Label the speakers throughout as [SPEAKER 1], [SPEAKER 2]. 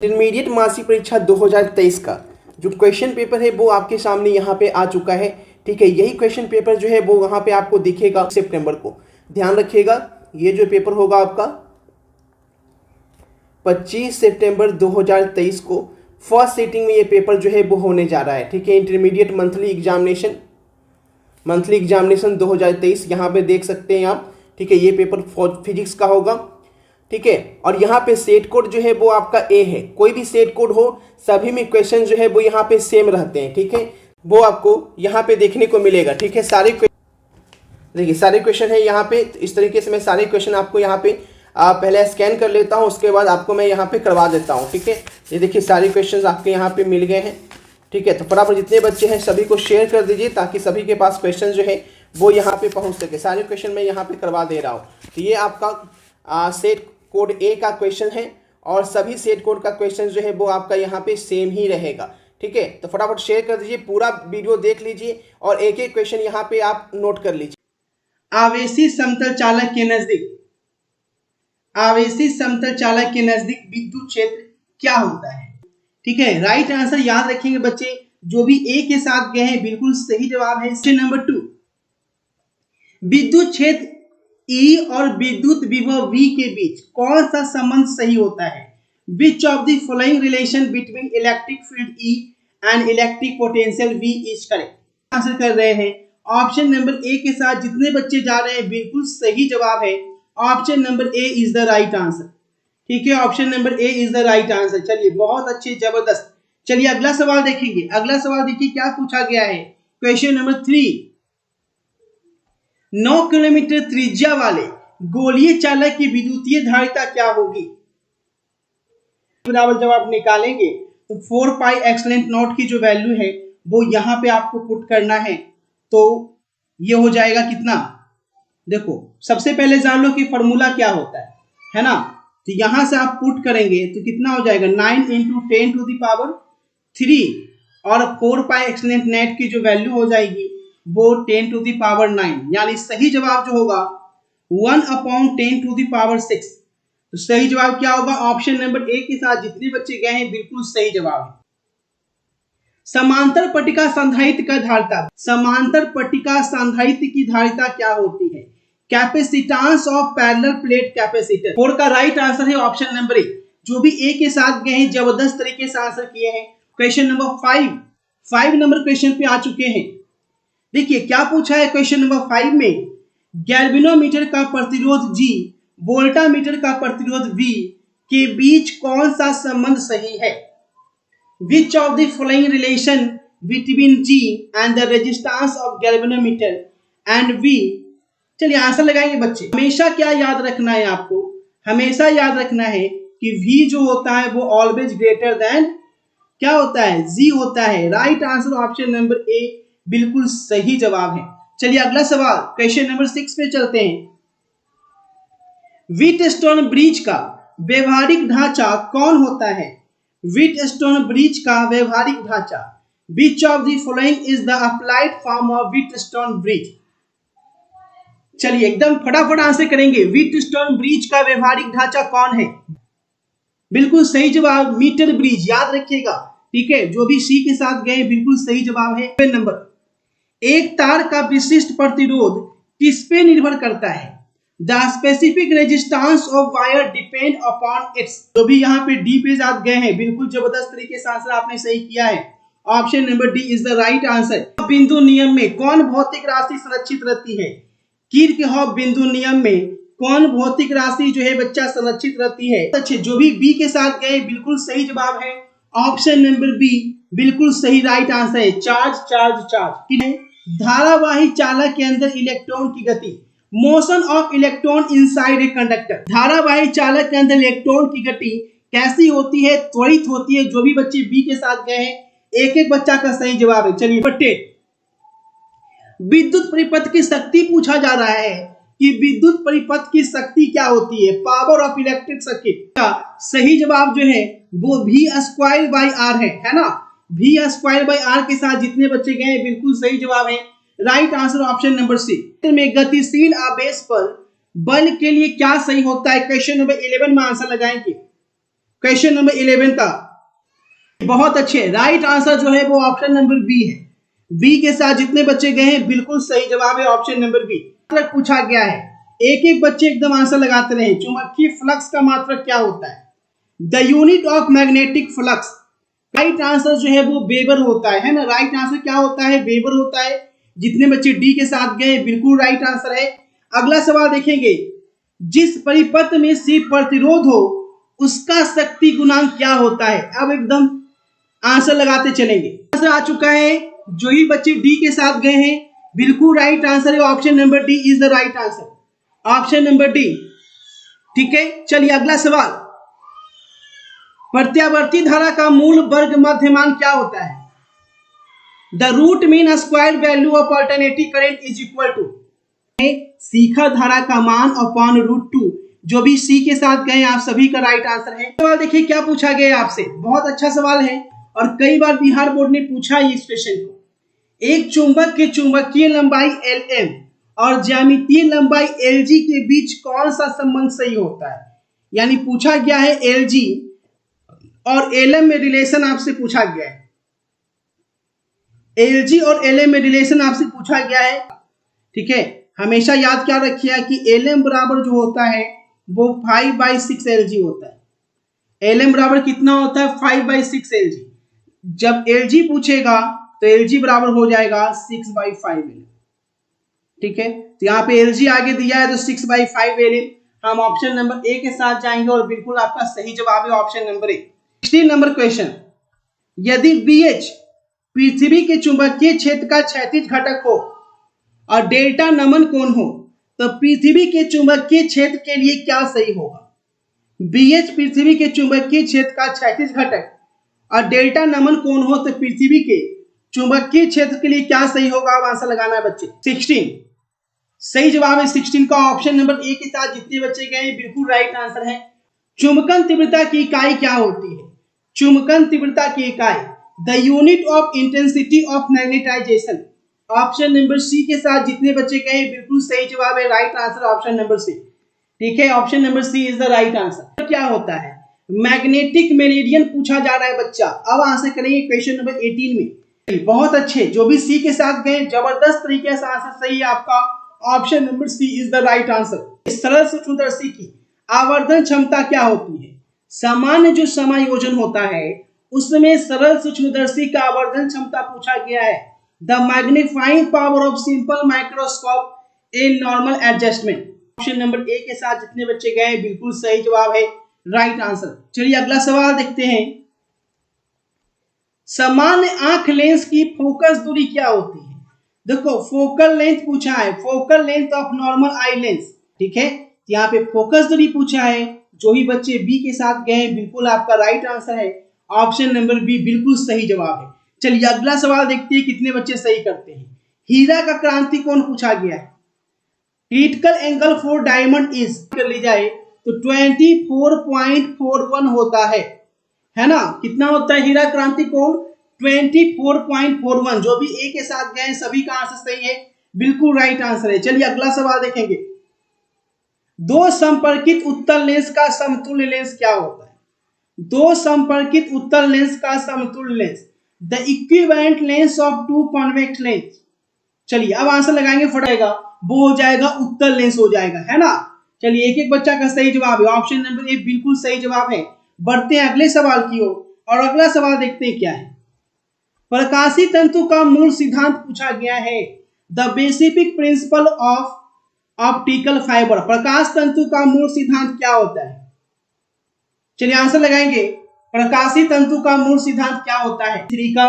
[SPEAKER 1] Intermediate मासिक परीक्षा 2023 का जो क्वेश्चन पेपर है वो आपके सामने यहाँ पे आ चुका है। ठीक है, यही क्वेश्चन पेपर जो है वो वहाँ पे आपको दिखेगा सितंबर को। ध्यान रखिएगा, ये जो पेपर होगा आपका 25 सितंबर 2023 को फर्स्ट सीटिंग में ये पेपर जो है वो होने जा रहा है। ठीक है, इंटरमीडिएट मंथली एग्जामिनेशन 2023 यहाँ पे देख सकते हैं आप। ठीक है, ये पेपर फिजिक्स का होगा। ठीक है, और यहाँ पे सेट कोड जो है वो आपका ए है। कोई भी सेट कोड हो, सभी में क्वेश्चन जो है वो यहाँ पे सेम रहते हैं। ठीक है, वो आपको यहाँ पे देखने को मिलेगा। ठीक है, देखिए सारे क्वेश्चन है यहाँ पे। इस तरीके से मैं सारे क्वेश्चन आपको यहाँ पे पहले स्कैन कर लेता हूँ, उसके बाद आपको मैं यहाँ पे करवा देता हूँ। ठीक है, ये देखिए सारे क्वेश्चन आपके यहाँ पे मिल गए हैं। ठीक है, तो फटाफट जितने बच्चे हैं सभी को शेयर कर दीजिए ताकि सभी के पास क्वेश्चन जो है वो यहाँ पे पहुँच सके। सारे क्वेश्चन मैं यहाँ पे करवा दे रहा हूँ। तो ये आपका सेट कोड ए का क्वेश्चन है और सभी सेट कोड का क्वेश्चन जो है वो आपका यहाँ पे सेम ही रहेगा। ठीक है, तो फटाफट शेयर कर दीजिए, पूरा वीडियो देख लीजिए और एक एक क्वेश्चन यहाँ पे आप नोट कर लीजिए। आवेशी समतल चालक के नजदीक विद्युत क्षेत्र क्या होता है? ठीक है, राइट आंसर याद रखेंगे बच्चे, जो भी ए के साथ गए हैं बिल्कुल सही जवाब है। क्वेश्चन नंबर 2, विद्युत क्षेत्र E और विद्युत विभव V के बीच कौन सा संबंध सही होता है? Which of the following relation between electric field E and electric potential V is correct? Answer कर रहे हैं। ऑप्शन नंबर ए के साथ जितने बच्चे जा रहे हैं बिल्कुल सही जवाब है। Option number A is the right answer. ठीक है, option number A is the right answer. चलिए, बहुत अच्छे, जबरदस्त। चलिए अगला सवाल देखेंगे। अगला सवाल देखिए क्या पूछा गया है। क्वेश्चन नंबर 3, 9 किलोमीटर त्रिज्या वाले गोलीय चालक की विद्युतीय धारिता क्या होगी? बराबर जवाब निकालेंगे तो 4 पाई एक्सलेंट नॉट की जो वैल्यू है वो यहाँ पे आपको पुट करना है। तो ये हो जाएगा कितना? देखो, सबसे पहले जान लो कि फॉर्मूला क्या होता है ना। तो यहां से आप पुट करेंगे तो कितना हो जाएगा? 9 × 10⁻³ और 4 पाई एक्सलेंट नेट की जो वैल्यू हो जाएगी वो 10⁹, यानी सही जवाब जो होगा 1/10⁶। तो सही जवाब क्या होगा? ऑप्शन नंबर ए के साथ जितने बच्चे गए हैं बिल्कुल सही जवाब है। समांतर पट्टिका संधारित्र का धारिता, समांतर पट्टिका संधारित्र की धारिता क्या होती है? Capacitance of parallel plate capacitor. 4 का राइट आंसर है ऑप्शन नंबर ए। जो भी ए के साथ गए हैं जबरदस्त तरीके से आंसर किए हैं। क्वेश्चन नंबर 5 नंबर क्वेश्चन पे आ चुके हैं। देखिए क्या पूछा है क्वेश्चन नंबर 5 में। गैल्वेनोमीटर का प्रतिरोध G, वोल्टामीटर का प्रतिरोध V के बीच कौन सा संबंध सही है? Which of the following relation between G and the resistance of galvanometer and V? चलिए आंसर लगाएंगे बच्चे। हमेशा क्या याद रखना है आपको? हमेशा याद रखना है कि V जो होता है वो ऑलवेज ग्रेटर देन क्या होता है? G होता है। Right answer option number A बिल्कुल सही जवाब है। चलिए अगला सवाल क्वेश्चन नंबर 6 पे चलते हैं। व्हीटस्टोन ब्रिज का व्यवहारिक ढांचा कौन होता है? व्हीटस्टोन ब्रिज का व्यवहारिक ढांचा। Which of the following is the applied form of Wheatstone bridge? चलिए एकदम फटाफट आंसर करेंगे। व्हीटस्टोन ब्रिज का व्यवहारिक ढांचा कौन है? बिल्कुल सही जवाब मीटर ब्रिज। याद रखिएगा, ठीक है, जो भी सी के साथ गए बिल्कुल सही जवाब है। नंबर, एक तार का विशिष्ट प्रतिरोध किस पे निर्भर करता है? The specific resistance of wire depend upon its. जो भी यहाँ पे डी पे साथ गए हैं बिल्कुल जबरदस्त तरीके से आंसर आपने सही किया है। Option number D is the right answer. बिंदु नियम में कौन भौतिक राशि संरक्षित रहती है? किरचॉफ बिंदु नियम में कौन भौतिक राशि जो है बच्चा संरक्षित रहती है? अच्छे, जो भी बी के साथ गए बिल्कुल सही जवाब है। ऑप्शन नंबर बी बिल्कुल सही राइट आंसर है। चार्ज। धारावाही चालक के अंदर इलेक्ट्रॉन की गति, motion of electron inside a conductor. धारावाही चालक के अंदर इलेक्ट्रॉन की गति कैसी होती है? त्वरित होती है। जो भी बच्चे बी के साथ गए हैं एक एक बच्चा का सही जवाब है। चलिए, विद्युत परिपथ की शक्ति पूछा जा रहा है कि विद्युत परिपथ की शक्ति क्या होती है? पावर ऑफ इलेक्ट्रिक सर्किट का सही जवाब जो है वो V²/R है ना। V²/R के साथ जितने बच्चे गए बिल्कुल सही जवाब है। Right answer option number C. में गतिशील आवेश पर बल के लिए क्या सही होता है? क्वेश्चन नंबर 11 में आंसर लगाएंगे। क्वेश्चन नंबर 11 था। बहुत अच्छे, राइट आंसर जो है वो ऑप्शन नंबर बी है। बी के साथ जितने बच्चे गए हैं बिल्कुल सही जवाब है ऑप्शन नंबर बी। पूछा गया है, एक एक बच्चे एकदम आंसर लगाते रहे। चुंबकीय फ्लक्स का मात्रक क्या होता है? The unit of magnetic flux. Right answer जो है वो वेबर होता है ना। राइट आंसर क्या होता है? वेबर होता है। जितने बच्चे डी के साथ गए बिल्कुल राइट आंसर है। अगला सवाल देखेंगे, जिस परिपथ में सी प्रतिरोध हो उसका शक्ति गुणांक क्या होता है? अब एकदम आंसर लगाते चलेंगे। आंसर आ चुका है, जो ही बच्चे डी के साथ गए हैं बिल्कुल राइट आंसर है। Option number D is the right answer, option number D. ठीक है, चलिए अगला सवाल, प्रत्यावर्ती धारा का मूल वर्ग मध्यमान क्या होता है? The root mean square value of alternative current is equal to शिखर धारा का मान अपॉन √2। जो भी सी के साथ गए आप सभी का राइट आंसर है। सवाल देखिए क्या पूछा गया आपसे, बहुत अच्छा सवाल है और कई बार बिहार बोर्ड ने पूछा है इस क्वेश्चन को। एक चुंबक के चुंबकीय लंबाई Lm और ज्यामितीय लंबाई Lg के बीच कौन सा संबंध सही होता है? यानी पूछा गया है Lg और Lm में रिलेशन आपसे पूछा गया है। Lg और Lm में रिलेशन आपसे पूछा गया है। ठीक है, हमेशा याद क्या रखिए कि Lm बराबर जो होता है वो 5/6 Lg होता है। Lm बराबर कितना होता है? 5/6 Lg। जब Lg पूछेगा तो Lg बराबर हो जाएगा 6/5 Lm। ठीक है, तो यहाँ पे Lg आगे दिया है तो 6/5 Lm। हम ऑप्शन नंबर ए के साथ जाएंगे और बिल्कुल आपका सही जवाब है option number A. 16 number question, यदि BH पृथ्वी के चुंबकीय क्षेत्र का क्षैतिज घटक हो और डेल्टा नमन कोण हो तो पृथ्वी के चुंबकीय क्षेत्र के लिए क्या सही होगा? BH पृथ्वी के चुंबकीय क्षेत्र का क्षैतिज घटक और डेल्टा नमन कोण हो तो पृथ्वी के चुंबकीय क्षेत्र के लिए क्या सही होगा? अब आंसर लगाना है बच्चे। 16 सही जवाब है 16 का ऑप्शन नंबर ए के साथ जितने बच्चे गए बिल्कुल राइट आंसर है। चुंबकन तीव्रता की इकाई क्या होती है? चुंबकन तीव्रता की इकाई the unit of intensity of magnetization. Option number C के साथ जितने बच्चे गए बिल्कुल सही जवाब है, right answer option number C. ठीक है, option number C is the right answer. क्या होता है? मैग्नेटिक मेरिडियन पूछा जा रहा है बच्चा। अब आंसर करेंगे क्वेश्चन नंबर 18 में। बहुत अच्छे, जो भी सी के साथ गए जबरदस्त तरीके से आंसर सही है आपका, option number C is the right answer. सरल सूक्ष्मदर्शी की आवर्धन क्षमता क्या होती है? सामान्य जो समायोजन होता है उसमें सरल सूक्ष्मदर्शी का आवर्धन क्षमता पूछा गया है। The magnifying power of simple microscope in normal adjustment. Option number A के साथ जितने बच्चे गए बिल्कुल सही जवाब है, राइट आंसर। चलिए अगला सवाल देखते हैं, सामान्य आंख लेंस की फोकस दूरी क्या होती है? देखो फोकल लेंथ पूछा है, focal length of normal eye lens. ठीक है, यहाँ पे फोकस दूरी पूछा है। जो ही बच्चे बी के साथ गए बिल्कुल आपका राइट आंसर है, ऑप्शन नंबर बी बिल्कुल सही जवाब है। चलिए अगला सवाल देखते हैं कितने बच्चे सही करते हैं। हीरा का क्रांति कोण पूछा गया है। Critical angle for diamond is कर ली जाए तो 24.41 होता है ना। कितना होता है हीरा क्रांति कोण? 24.41। जो भी ए के साथ गए सभी का आंसर सही है, बिल्कुल राइट आंसर है। चलिए अगला सवाल देखेंगे, दो संपर्कित उत्तल लेंस का समतुल्य लेंस क्या होता है? दो संपर्कित उत्तल लेंस का समतुल्य lens the equivalent lens of two convex lens. चलिए अब आंसर लगाएंगे, फटाएगा वो हो जाएगा उत्तल लेंस हो जाएगा, है ना। चलिए एक एक बच्चा का सही जवाब है, ऑप्शन नंबर ए बिल्कुल सही जवाब है। बढ़ते हैं अगले सवाल की ओर और अगला सवाल देखते हैं क्या है। प्रकाशीय तंतु का मूल सिद्धांत पूछा गया है। The basic principle of optical fibre. प्रकाश तंतु का मूल सिद्धांत क्या होता है? चलिए आंसर लगाएंगे, प्रकाशीय तंतु का मूल सिद्धांत क्या होता है? थ्री का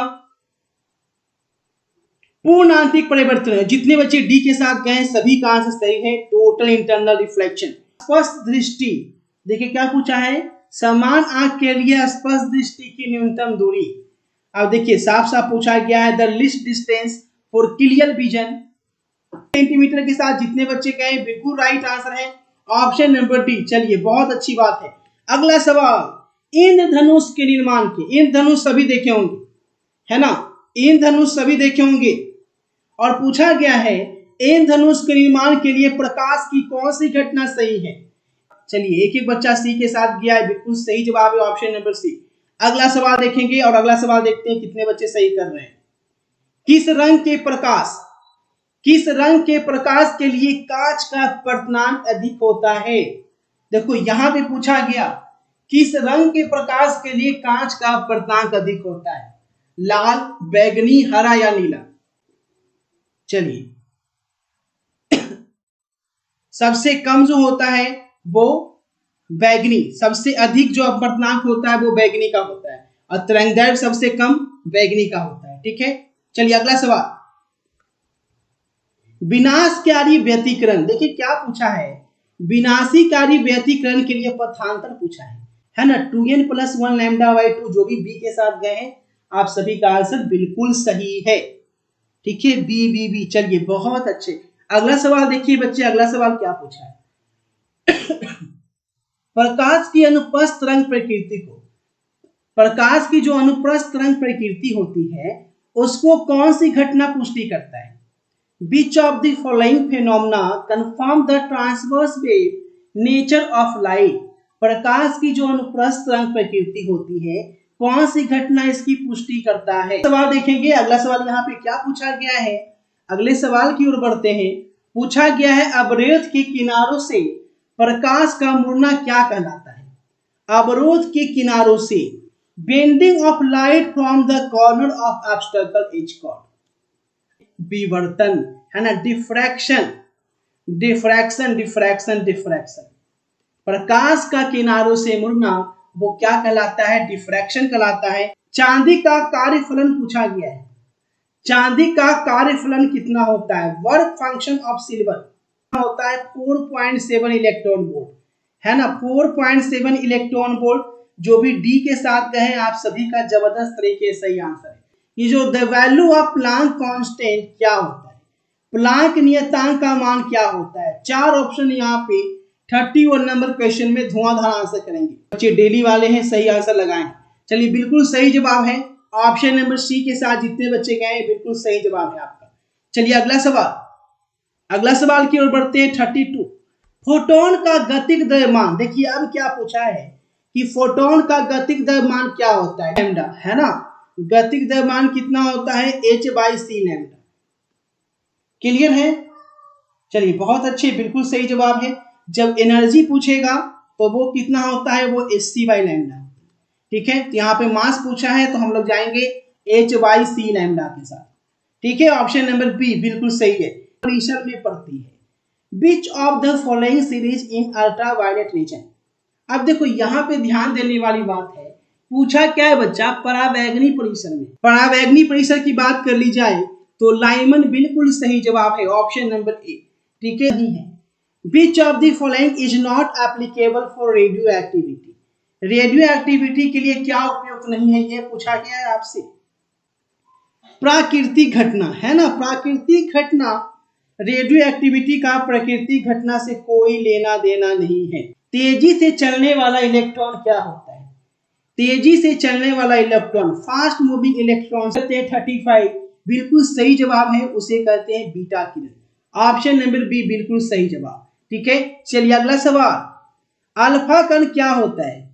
[SPEAKER 1] पूर्ण आंतरिक परिवर्तन है। जितने बच्चे डी के साथ गए सभी का आंसर सही है, टोटल इंटरनल रिफ्लेक्शन। स्पष्ट दृष्टि, देखिए क्या पूछा है, समान आंख के लिए स्पष्ट दृष्टि की न्यूनतम दूरी। अब देखिए साफ साफ पूछा गया है, the least distance for clear vision. Centimetre के साथ जितने बच्चे गए बिल्कुल राइट आंसर है, ऑप्शन नंबर डी। चलिए बहुत अच्छी बात है। अगला सवाल, इंद्रधनुष के निर्माण के, इंद्रधनुष सभी देखे होंगे, है ना, इंद्रधनुष सभी देखे होंगे और पूछा गया है इंद्रधनुष के निर्माण के लिए प्रकाश की कौन सी घटना सही है? चलिए एक एक बच्चा सी के साथ गया है, बिल्कुल सही जवाब है ऑप्शन नंबर सी। अगला सवाल देखेंगे और अगला सवाल देखते हैं कितने बच्चे सही कर रहे हैं। किस रंग के प्रकाश के लिए कांच का अपवर्तनांक अधिक होता है? देखो यहां पे पूछा गया किस रंग के प्रकाश के लिए कांच का अपवर्तनांक अधिक होता है, लाल, बैगनी, हरा या नीला? चलिए सबसे कम जो होता है वो बैगनी, सबसे अधिक जो अपवर्तनांक होता है वो बैगनी का होता है, और तरंगदैर्घ्य सबसे कम बैगनी का होता है। ठीक है, चलिए अगला सवाल, विनाशकारी व्यतिकरण। देखिए क्या पूछा है, विनाशकारी व्यतिकरण के लिए पथांतर पूछा है ना, 2n+1 λ/2, जो भी बी के साथ गए हैं आप सभी का आंसर बिल्कुल सही है। ठीक है, बी बी बी। चलिए बहुत अच्छे। अगला सवाल देखिए बच्चे, अगला सवाल क्या पूछा है प्रकाश की अनुप्रस्थ तरंग प्रकृति को, प्रकाश की जो अनुप्रस्थ तरंग प्रकृति होती है उसको कौन सी घटना पुष्टि करता है? Which of the following phenomena confirm the transverse wave nature of light? प्रकाश की जो अनुप्रस्थ तरंग प्रकृति होती है कौन सी घटना इसकी पुष्टि करता है? सवाल देखेंगे। अगला सवाल यहाँ पे क्या पूछा गया है, अगले सवाल की ओर बढ़ते हैं। पूछा गया है अवरोध के किनारों से प्रकाश का मुड़ना क्या कहलाता है? अवरोध के किनारों से, bending of light from the corner of obstacle is called विवर्तन, है ना, डिफ्रैक्शन। प्रकाश का किनारों से मुड़ना वो क्या कहलाता है? डिफ्रैक्शन कहलाता है। चांदी का कार्यफलन पूछा गया है, चांदी का कार्यफलन कितना होता है? वर्क फंक्शन ऑफ सिल्वर होता है 4.7 इलेक्ट्रॉन वोल्ट, है ना, 4.7 इलेक्ट्रॉन वोल्ट। जो भी डी के साथ गए आप सभी का जबरदस्त तरीके से सही आंसर है। ये जो the value of Planck constant क्या होता है, प्लांक नियतांक का मान क्या होता है? चार ऑप्शन यहाँ पे 31 नंबर क्वेश्चन में धुआंधार आंसर करेंगे। बच्चे डेली वाले हैं, सही आंसर लगाएं। चलिए बिल्कुल सही जवाब है ऑप्शन नंबर सी के साथ जितने बच्चे गए बिल्कुल सही जवाब है आपका। चलिए अगला सवाल की ओर बढ़ते हैं। 32, फोटोन का गतिक द्रव्यमान। देखिए अब क्या पूछा है कि फोटोन का गतिक द्रव्यमान क्या होता है? लैम्डा, है ना, गतिक द्रव्यमान कितना होता है? h/c lambda. क्लियर है? चलिए बहुत अच्छे, बिल्कुल सही जवाब है। जब एनर्जी पूछेगा तो वो कितना होता है? वो hc/λ। ठीक है, तो यहाँ पे मास पूछा है तो हम लोग जाएंगे h/c लैम्डा के साथ। ठीक है, ऑप्शन नंबर बी बिल्कुल सही है, परिसर में पड़ती है। Which of the following series in ultraviolet region? अब देखो यहाँ पे ध्यान देने वाली बात है, पूछा क्या है बच्चा? परावैंगनी परिसर में। परावैंगनी परिसर की बात कर ली जाए तो लाइमन बिल्कुल सही जवाब है, ऑप्शन नंबर ए। ठीक है, नहीं है। Which of the following is not applicable for radioactivity? Radio activity के लिए क्या उपयुक्त नहीं है, ये पूछा गया है आपसे। प्राकृतिक घटना, है ना, प्राकृतिक घटना, रेडियो एक्टिविटी का प्राकृतिक घटना से कोई लेना देना नहीं है। तेजी से चलने वाला इलेक्ट्रॉन क्या होता है? तेजी से चलने वाला इलेक्ट्रॉन, फास्ट मूविंग इलेक्ट्रॉन 35 बिल्कुल सही जवाब है, उसे कहते हैं बीटा किरण। ऑप्शन नंबर बी बिल्कुल सही जवाब। ठीक है, चलिए अगला सवाल, अल्फा कण क्या होता है?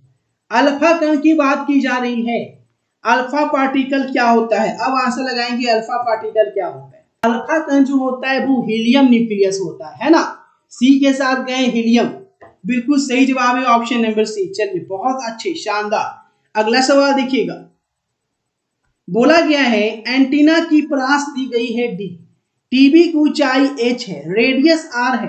[SPEAKER 1] अल्फा कण की बात की जा रही है, अल्फा पार्टिकल क्या होता है? अब आंसर लगाएंगे अल्फा पार्टिकल क्या होता है। अल्फा कण जो होता है वो हीलियम न्यूक्लियस होता है ना, सी के साथ गए हीलियम, बिल्कुल सही जवाब है ऑप्शन नंबर सी। चलिए बहुत अच्छे, शानदार। अगला सवाल देखिएगा, बोला गया है एंटीना की परास दी गई है डी, टीबी की ऊंचाई h है, रेडियस r है,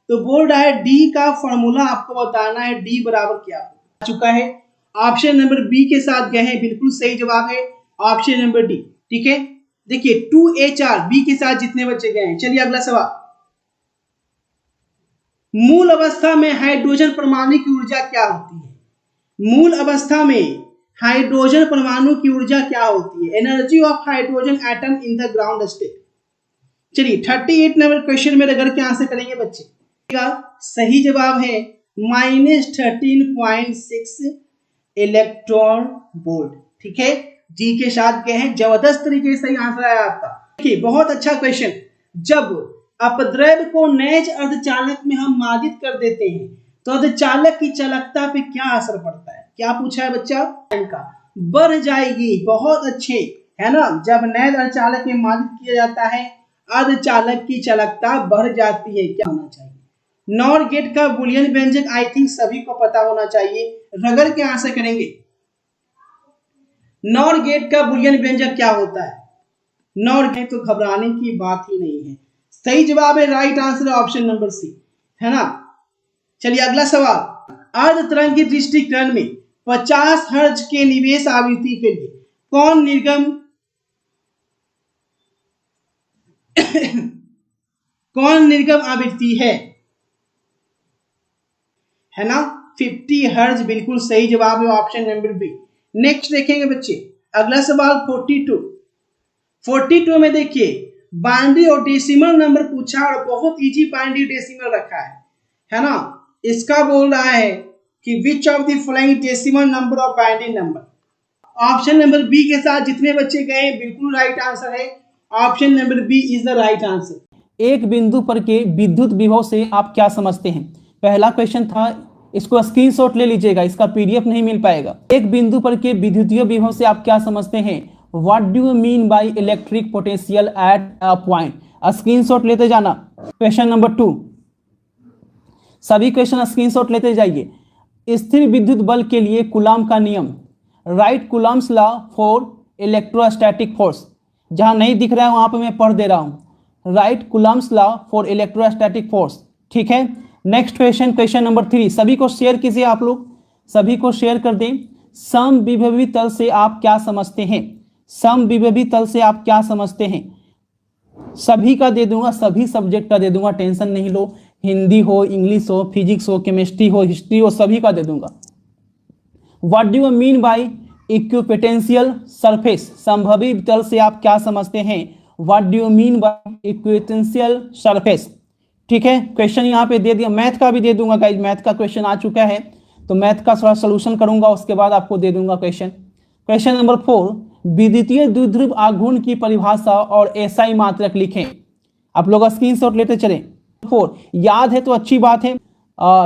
[SPEAKER 1] तो बोल रहा है डी का फॉर्मूला आपको बताना है, डी बराबर क्या हो चुका है। ऑप्शन नंबर बी के साथ गए हैं, बिल्कुल सही जवाब है ऑप्शन नंबर डी। ठीक है, देखिए 2HR बी के साथ जितने बच्चे गए हैं। चलिए अगला सवाल, मूल अवस्था में हाइड्रोजन परमाणु की ऊर्जा क्या होती है? मूल अवस्था में हाइड्रोजन परमाणु की ऊर्जा क्या होती है? Energy of hydrogen atom in the ground state. चलिए 38 नंबर क्वेश्चन में रगड़ के आंसर करेंगे बच्चे। सही जवाब है -13.6 इलेक्ट्रॉन वोल्ट। ठीक है, जी के साथ गए हैं, जबरदस्त तरीके से आंसर आया आपका। देखिए बहुत अच्छा क्वेश्चन, जब अपद्रव्य को नैज अर्धचालक में हम मादित कर देते हैं तो अर्धचालक की चालकता पे क्या असर पड़ता है, क्या पूछा है बच्चा, का बढ़ जाएगी। बहुत अच्छे, है ना। जब नए अर्धचालक में मालिक किया जाता है अर्धचालक की चालकता बढ़ जाती है। क्या होना चाहिए, नॉर गेट का बुलियन व्यंजक आई थिंक सभी को पता होना चाहिए। रगड़ के आंसर करेंगे, नॉर गेट का बुलियन व्यंजक क्या होता है। नॉर गेट तो घबराने की बात ही नहीं है। सही जवाब है, right answer option number C, है ना। चलिए अगला सवाल, अर्ध तरंग के दृष्टिकरण में 50 हर्ट्ज के निवेश आवृत्ति के लिए कौन निर्गम कौन निर्गम आवृत्ति है ना। 50 हर्ट्ज बिल्कुल सही जवाब है, ऑप्शन नंबर बी। नेक्स्ट देखेंगे बच्चे, अगला सवाल 42 में देखिए बाइनरी और डेसिमल नंबर पूछा और बहुत इजी बाइनरी डेसिमल रखा है ना। इसका बोल रहा है कि which of the following decimal number of binary number. Option number B के साथ जितने बच्चे गए बिल्कुल राइट आंसर है, option number B is the right answer.
[SPEAKER 2] एक बिंदु पर के विद्युत विभव से आप क्या समझते हैं। पहला क्वेश्चन था, इसको स्क्रीनशॉट ले लीजिएगा, इसका पीडीएफ नहीं मिल पाएगा। एक बिंदु पर के विद्युतीय विभव से आप क्या समझते हैं, what do you mean by electric potential at a point. Screenshot लेते जाना। क्वेश्चन नंबर 2, सभी क्वेश्चन स्क्रीनशॉट लेते जाइए। स्थिर विद्युत बल के लिए कूलॉम का नियम, right Coulomb's law for electrostatic force. जहां नहीं दिख रहा है वहां पे मैं पढ़ दे रहा हूं, right Coulomb's law for electrostatic force, ठीक है। नेक्स्ट क्वेश्चन, क्वेश्चन नंबर 3, सभी को शेयर कीजिए, आप लोग सभी को शेयर कर दें। समविभवी तल से आप क्या समझते हैं, समविभवी तल से आप क्या समझते हैं। सभी का दे दूंगा, सभी सब्जेक्ट का दे दूंगा, टेंशन नहीं लो, हिंदी हो, इंग्लिश हो, फिजिक्स हो, केमिस्ट्री हो, हिस्ट्री हो, सभी का दे दूंगा। What do you mean bye equipotential surface, Shambhavi तल से आप क्या समझते हैं, what do you mean bye equipotential surface, ठीक है। क्वेश्चन यहाँ पे दे दिया, मैथ का भी दे दूंगा गाइज, मैथ का क्वेश्चन आ चुका है तो मैथ का थोड़ा सोल्यूशन करूंगा, उसके बाद आपको दे दूंगा क्वेश्चन। क्वेश्चन नंबर 4, विद्युतीय द्विध्रुव आघूर्ण की परिभाषा और एसआई मात्रक लिखें। आप लोग स्क्रीनशॉट लेते चलें। 4 याद है तो अच्छी बात है।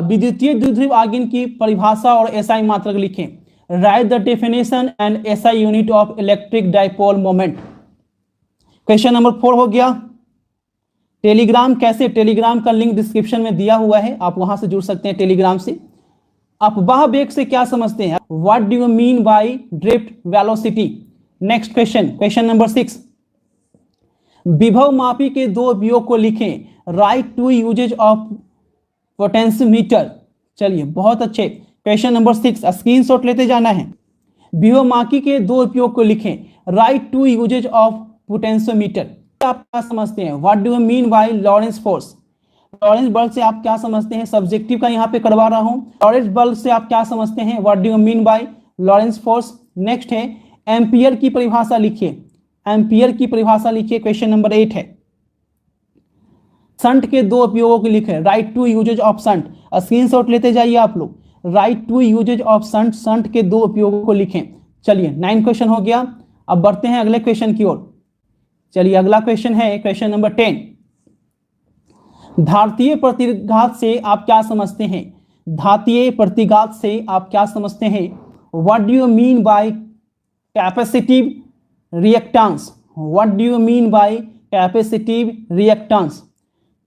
[SPEAKER 2] विद्युतीय द्विध्रुव आघूर्ण की परिभाषा और एसआई मात्रक लिखें। Right the definition and SI unit of electric dipole moment. Question number 4 हो गया। टेलीग्राम कैसे, टेलीग्राम का लिंक डिस्क्रिप्शन में दिया हुआ है, आप वहां से जुड़ सकते हैं टेलीग्राम से। अपवाह वेग से क्या समझते हैं, what do you mean by drift velocity. Next question, question number 6, विभव मापी के दो उपयोग को लिखें। Write two usages of potentiometer. चलिए बहुत अच्छे। क्वेश्चन नंबर 6 स्क्रीनशॉट लेते जाना है। विभव मापी के दो उपयोग को लिखें। Write two usages of potentiometer. आप क्या समझते हैं, what do you mean by Lorentz force. Lorentz बल से आप क्या समझते हैं, सब्जेक्टिव का यहाँ पे करवा रहा हूं। लॉरेंस बल से आप क्या समझते हैं, what do you mean by Lorentz force. Next है एम्पियर की परिभाषा लिखिए, एम्पियर की परिभाषा लिखिए। क्वेश्चन नंबर 8 है शंट के दो उपयोगों को लिखें। Write two usages of shunt. Screenshot लेते जाइए आप लोग। Write two usages of shunt, shunt के दो उपयोगों को लिखें। चलिए 9 क्वेश्चन हो गया। अब बढ़ते हैं अगले क्वेश्चन की ओर। चलिए अगला क्वेश्चन है क्वेश्चन नंबर 10। धात्वीय प्रतिघात से आप क्या समझते हैं, धात्वीय प्रतिघात से आप क्या समझते हैं, what do you mean bye capacitive reactance, what do you mean bye capacitive reactance.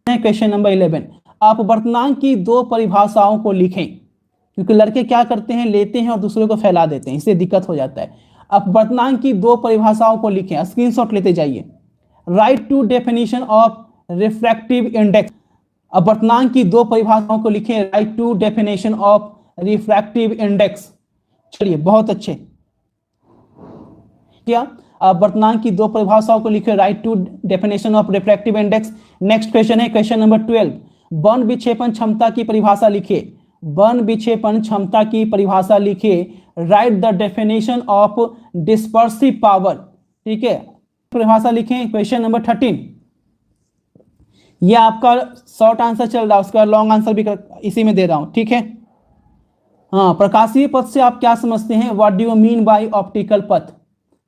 [SPEAKER 2] Question number 11, अपवर्तनांक की दो परिभाषाओं को लिखें। क्योंकि लड़के क्या करते हैं, लेते हैं और दूसरे को फैला देते हैं, इससे दिक्कत हो जाता है। अपवर्तनांक की दो परिभाषाओं को लिखें। स्क्रीनशॉट लेते जाइए। Write two definition of refractive index. अपवर्तनांक की दो परिभाषाओं को लिखें। Write two definition of refractive index. चलिए बहुत अच्छे। क्या अपवर्तनांक की दो परिभाषाओं को लिखें। Write two definition of refractive index. Next question है क्वेश्चन नंबर 12। बर्न विक्षेपण क्षमता की परिभाषा लिखिए। बर्न विक्षेपण क्षमता की परिभाषा लिखिए। Right the definition of dispersive power. ठीक है, परिभाषा लिखें। क्वेश्चन नंबर 13, ये आपका शॉर्ट आंसर चल रहा है, उसका लॉन्ग आंसर भी इसी में दे रहा हूं। ठीक है, हाँ, प्रकाशीय पथ से आप क्या समझते हैं, what do you mean by optical पथ।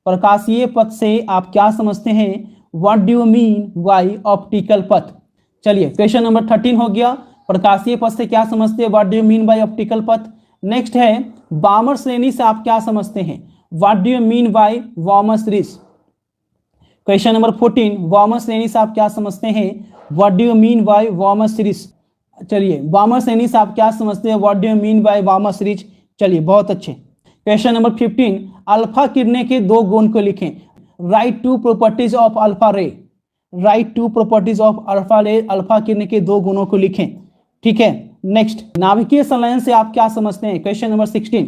[SPEAKER 2] प्रकाशीय पथ से आप क्या समझते हैं, what do you mean by optical पथ। चलिए क्वेश्चन नंबर 13 हो गया। प्रकाशीय पथ से क्या समझते हैं, what do you mean by optical पथ। नेक्स्ट है वामर श्रेणी से आप क्या समझते हैं, what do you mean by Balmer series. Question number 14, Balmer श्रेणी से आप क्या समझते हैं, what do you mean by Balmer series. चलिए वामर श्रेणी से आप क्या समझते हैं, what do you mean by Balmer series. चलिए बहुत अच्छे। क्वेश्चन नंबर 15, अल्फा किरणें के दो गुण को लिखें, write two properties of alpha ray. Write two properties of alpha ray, alpha किरणें के दो गुणों को लिखें। ठीक है। नेक्स्ट, नाभिकीय संलयन से आप क्या समझते हैं, क्वेश्चन नंबर 16,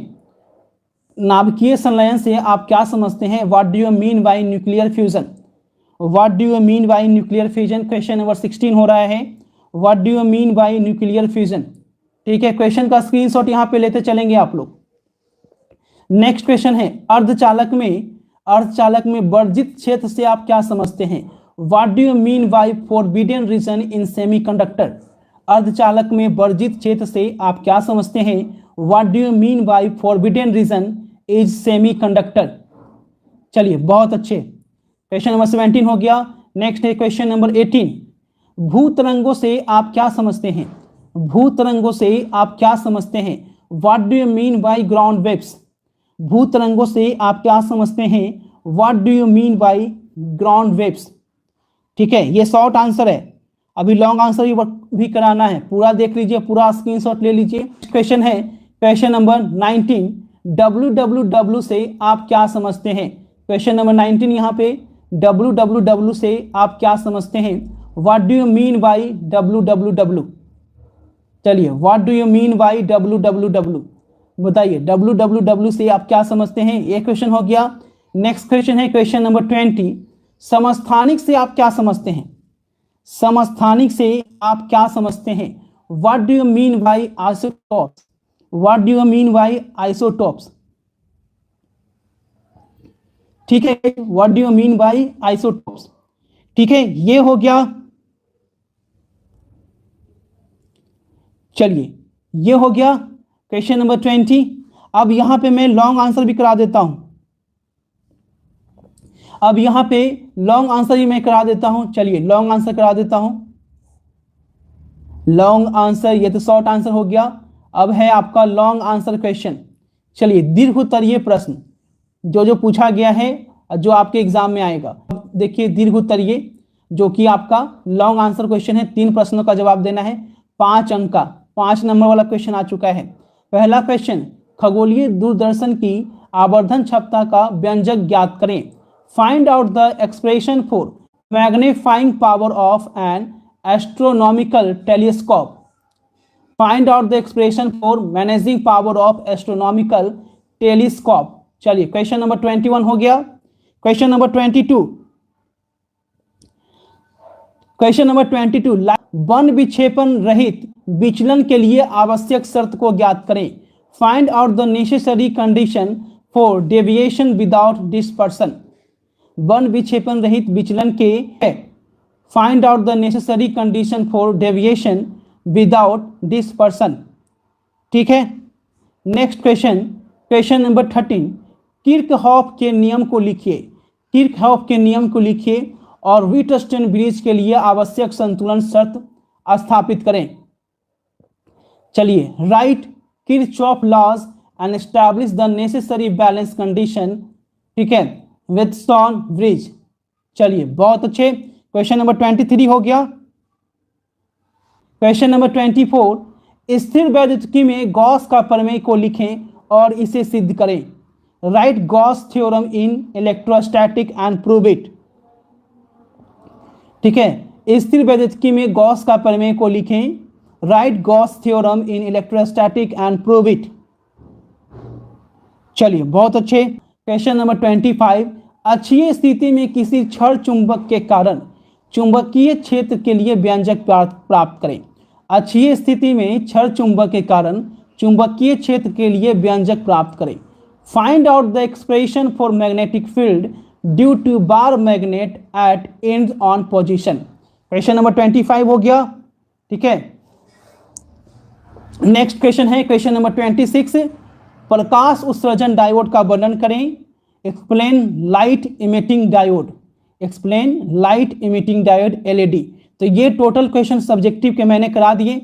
[SPEAKER 2] नाभिकीय संलयन से आप क्या समझते हैं, what do you mean bye nuclear fusion. What do you mean bye nuclear fusion. Question number 16 हो रहा है, what do you mean bye nuclear fusion. ठीक है, क्वेश्चन का स्क्रीनशॉट यहां पे लेते चलेंगे आप लोग। नेक्स्ट क्वेश्चन है, अर्धचालक में वर्जित क्षेत्र से आप क्या समझते हैं, what do you mean by forbidden region in semiconductor. अर्धचालक में वर्जित क्षेत्र से आप क्या समझते हैं, what do you mean by forbidden region is semiconductor. चलिए बहुत अच्छे। क्वेश्चन नंबर 17 हो गया। नेक्स्ट है क्वेश्चन नंबर 18, भूतरंगों से आप क्या समझते हैं, भूतरंगों से आप क्या समझते हैं, what do you mean by ground waves. भूतरंगों से आप क्या समझते हैं, what do you mean by ground waves. ठीक है, ये शॉर्ट आंसर है, अभी लॉन्ग आंसर भी कराना है, पूरा देख लीजिए, पूरा स्क्रीनशॉट ले लीजिए। क्वेश्चन है क्वेश्चन नंबर 19, www से आप क्या समझते हैं। क्वेश्चन नंबर 19 यहाँ पे www से आप क्या समझते हैं, what do you mean bye www। चलिए what do you mean bye www बताइए, www से आप क्या समझते हैं, ये क्वेश्चन हो गया। नेक्स्ट क्वेश्चन है क्वेश्चन नंबर 20, समस्थानिक से आप क्या समझते हैं, समस्थानिक से आप क्या समझते हैं, what do you mean bye isotopes. What do you mean bye isotopes. ठीक है, what do you mean bye isotopes. ठीक है, ये हो गया। चलिए ये हो गया क्वेश्चन नंबर 20। अब यहां पे मैं लॉन्ग आंसर भी करा देता हूं, अब यहां पे लॉन्ग आंसर ही मैं करा देता हूं। चलिए लॉन्ग आंसर करा देता हूं, लॉन्ग आंसर, ये तो शॉर्ट आंसर हो गया। अब है आपका लॉन्ग आंसर क्वेश्चन। चलिए दीर्घोत्तरीय प्रश्न जो पूछा गया है, जो आपके एग्जाम में आएगा। देखिए दीर्घोत्तरीय जो कि आपका लॉन्ग आंसर क्वेश्चन है, 3 प्रश्नों का जवाब देना है, 5 अंक का, 5 नंबर वाला क्वेश्चन आ चुका है। पहला क्वेश्चन, खगोलीय दूरदर्शन की आवर्धन क्षमता का व्यंजक ज्ञात करें। Find out the expression for magnifying power of N astronomical telescope. Find out the expression for managing power of astronomical telescope. चलिए क्वेश्चन नंबर 21 हो गया। Question number 22, question number 22, one विक्षेपण रहित विचलन के लिए आवश्यक शर्त को ज्ञात करें। Find out the necessary condition for deviation without dispersion. One विक्षेपण रहित विचलन के find out the necessary condition for deviation without dispersion. ठीक है। Next question, question number 13, Kirchhoff के नियम को लिखिए। किर्चहॉफ के नियम को लिखिए और व्हीटस्टोन ब्रिज के लिए आवश्यक संतुलन शर्त स्थापित करें। चलिए, write Kirchhoff laws and establish the necessary balance condition. ठीक है, व्हीटस्टोन ब्रिज। चलिए बहुत अच्छे। क्वेश्चन नंबर 23 हो गया। क्वेश्चन नंबर 24, स्थिर वैद्युतिकी में गॉस का प्रमेय को लिखें और इसे सिद्ध करें। Right Gauss theorem in electrostatic and prove it. ठीक है, स्थिर वैद्युतिकी में गॉस का प्रमेय को लिखें। Right Gauss theorem in electrostatic and prove it. चलिए बहुत अच्छे। क्वेश्चन नंबर 25, अक्षीय स्थिति में किसी क्षण चुंबक के कारण चुंबकीय क्षेत्र के लिए व्यंजक प्राप्त करें। अक्षीय स्थिति में क्षण चुंबक के कारण चुंबकीय क्षेत्र के लिए व्यंजक प्राप्त करें। Find out the expression for magnetic field due to bar magnet at end on position. Question number 25 हो गया। ठीक है। नेक्स्ट क्वेश्चन है क्वेश्चन नंबर 26, प्रकाश उत्सर्जन डायोड का वर्णन करें। Explain light emitting diode. Explain light emitting diode LED. तो ये टोटल क्वेश्चन सब्जेक्टिव के मैंने करा दिए।